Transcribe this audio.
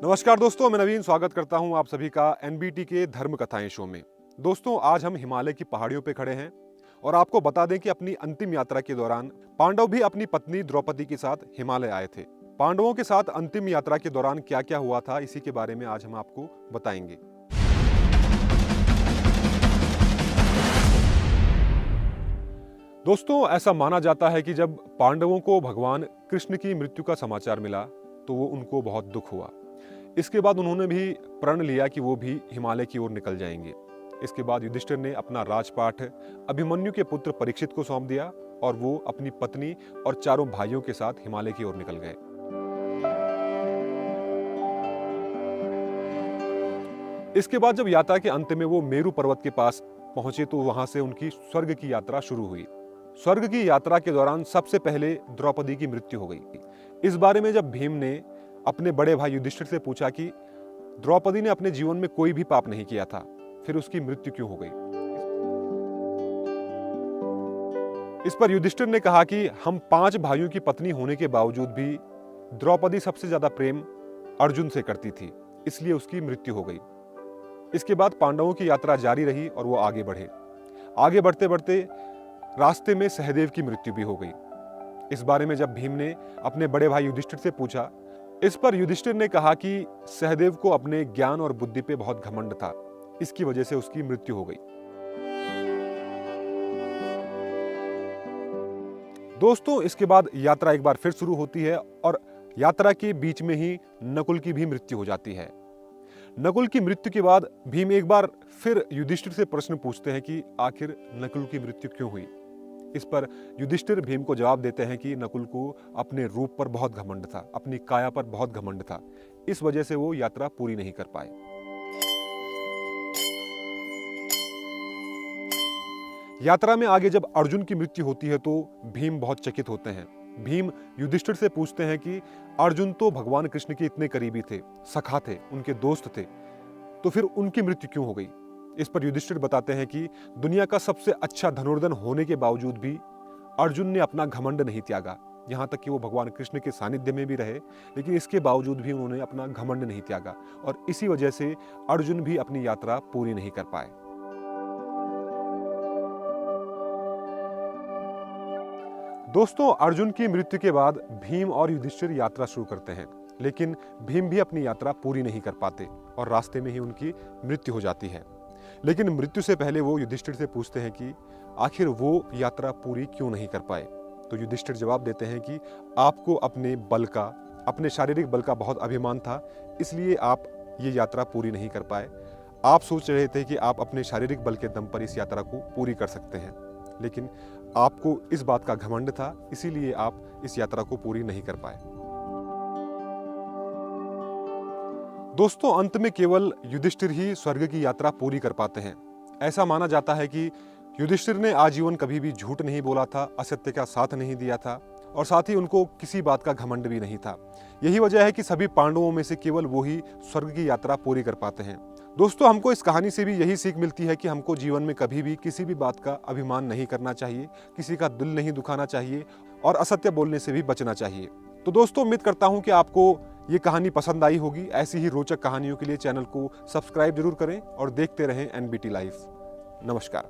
नमस्कार दोस्तों, मैं नवीन स्वागत करता हूं आप सभी का एनबीटी के धर्म कथाएं शो में। दोस्तों, आज हम हिमालय की पहाड़ियों पे खड़े हैं और आपको बता दें कि अपनी अंतिम यात्रा के दौरान पांडव भी अपनी पत्नी द्रौपदी के साथ हिमालय आए थे। पांडवों के साथ अंतिम यात्रा के दौरान क्या क्या हुआ था, इसी के बारे में आज हम आपको बताएंगे। दोस्तों, ऐसा माना जाता है कि जब पांडवों को भगवान कृष्ण की मृत्यु का समाचार मिला तो उनको बहुत दुख हुआ। इसके बाद उन्होंने भी प्रण लिया कि वो भी हिमालय की ओर निकल जाएंगे। इसके बाद युधिष्ठिर ने अपना राजपाट अभिमन्यु के पुत्र परीक्षित को सौंप दिया और वो अपनी पत्नी और चारों भाइयों के साथ हिमालय की ओर निकल गए। इसके बाद जब यात्रा के अंत में वो मेरु पर्वत के पास पहुंचे तो वहां से उनकी स्वर्ग की यात्रा शुरू हुई। स्वर्ग की यात्रा के दौरान सबसे पहले द्रौपदी की मृत्यु हो गई। इस बारे में जब भीम ने अपने बड़े भाई युधिष्ठिर से पूछा कि द्रौपदी ने अपने जीवन में कोई भी पाप नहीं किया था, फिर उसकी मृत्यु क्यों हो गई? इस पर युधिष्ठिर ने कहा कि हम 5 भाइयों की पत्नी होने के बावजूद भी द्रौपदी सबसे ज्यादा प्रेम अर्जुन से करती थी, इसलिए उसकी मृत्यु हो गई। इसके बाद पांडवों की यात्रा जारी रही और वो आगे बढ़े। आगे बढ़ते बढ़ते रास्ते में सहदेव की मृत्यु भी हो गई। इस बारे में जब भीम ने अपने बड़े भाई युधिष्ठिर से पूछा, इस पर युधिष्ठिर ने कहा कि सहदेव को अपने ज्ञान और बुद्धि पे बहुत घमंड था, इसकी वजह से उसकी मृत्यु हो गई। दोस्तों, इसके बाद यात्रा एक बार फिर शुरू होती है और यात्रा के बीच में ही नकुल की भी मृत्यु हो जाती है। नकुल की मृत्यु के बाद भीम एक बार फिर युधिष्ठिर से प्रश्न पूछते हैं कि आखिर नकुल की मृत्यु क्यों हुई। इस पर युधिष्ठिर भीम को जवाब देते हैं कि नकुल को अपने रूप पर बहुत घमंड था, अपनी काया पर बहुत घमंड था, इस वजह से वो यात्रा पूरी नहीं कर पाए। यात्रा में आगे जब अर्जुन की मृत्यु होती है तो भीम बहुत चकित होते हैं। भीम युधिष्ठिर से पूछते हैं कि अर्जुन तो भगवान कृष्ण के इतने करीबी थे, सखा थे, उनके दोस्त थे, तो फिर उनकी मृत्यु क्यों हो गई? इस पर युधिष्ठिर बताते हैं कि दुनिया का सबसे अच्छा धनुर्धर होने के बावजूद भी अर्जुन ने अपना घमंड नहीं त्यागा। यहाँ तक कि वो भगवान कृष्ण के सानिध्य में भी रहे, लेकिन इसके बावजूद भी उन्होंने अपना घमंड नहीं त्यागा और इसी वजह से अर्जुन भी अपनी यात्रा पूरी नहीं कर पाए। दोस्तों, अर्जुन की मृत्यु के बाद भीम और युधिष्ठिर यात्रा शुरू करते हैं, लेकिन भीम भी अपनी यात्रा पूरी नहीं कर पाते और रास्ते में ही उनकी मृत्यु हो जाती है। लेकिन मृत्यु से पहले वो युधिष्ठिर से पूछते हैं कि आखिर वो यात्रा पूरी क्यों नहीं कर पाए। तो युधिष्ठिर जवाब देते हैं कि आपको अपने बल का, अपने शारीरिक बल का बहुत अभिमान था, इसलिए आप ये यात्रा पूरी नहीं कर पाए। आप सोच रहे थे कि आप अपने शारीरिक बल के दम पर इस यात्रा को पूरी कर सकते हैं, लेकिन आपको इस बात का घमंड था, इसीलिए आप इस यात्रा को पूरी नहीं कर पाए। दोस्तों, अंत में केवल युधिष्ठिर ही स्वर्ग की यात्रा पूरी कर पाते हैं। ऐसा माना जाता है कि युधिष्ठिर ने आजीवन कभी भी झूठ नहीं बोला था, असत्य का साथ नहीं दिया था और साथ ही उनको किसी बात का घमंड भी नहीं था। यही वजह है कि सभी पांडवों में से केवल वो ही स्वर्ग की यात्रा पूरी कर पाते हैं। दोस्तों, हमको इस कहानी से भी यही सीख मिलती है कि हमको जीवन में कभी भी किसी भी बात का अभिमान नहीं करना चाहिए, किसी का दिल नहीं दुखाना चाहिए और असत्य बोलने से भी बचना चाहिए। तो दोस्तों, उम्मीद करता हूं कि आपको ये कहानी पसंद आई होगी। ऐसी ही रोचक कहानियों के लिए चैनल को सब्सक्राइब जरूर करें और देखते रहें एनबीटी लाइव। नमस्कार।